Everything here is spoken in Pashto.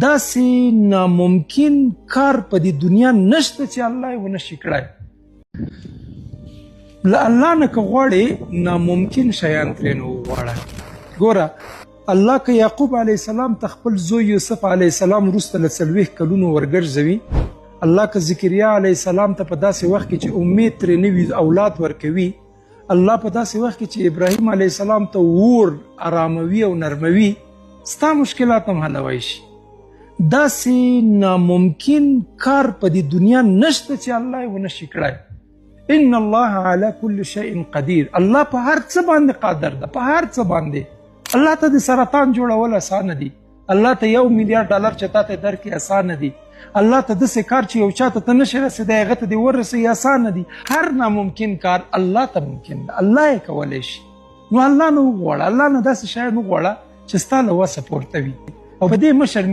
داسې ناممکن کار په دې دنیا نشته چې الله یې ونه شي کړی. له الله نه که غواړې ناممکن شیان ترېنه وغواړه. ګوره الله که یعقوب علیه السلام ته خپل زوی یوسف علیه السلام وروسته له 40 کلونو ورګرځوي، الله که ذکریا علیه السلام ته په داسې وخت کې چې امید ترې نه وي اولاد ورکوي، الله په داسې وخت کې چې ابراهیم علیه السلام ته اور آراموي او نرموي، ستا مشکلات هم حلوی شي. داسې ناممکن کار په دې دنیا نشته چې الله یې ونه شي کړی. ان الله على كل شيء قدیر. الله په هر څه باندې قادر ده، په هر څه باندې. الله ته د سرطان جوړول اسانه دي، الله ته $1 میلیارډ چې تا ته درکړي اسانه دي، الله ته داسې کار چې یو چاته ته نشي رسېدی هغه ته دې ورسوي اسانه دي. هر ناممکن کار الله ته ممکن ده، الله یې کولی شي. نو الله نه وغواړه، الله نه داسې شیان وغواړه چې ستا له وسه پورته وي او په دې مه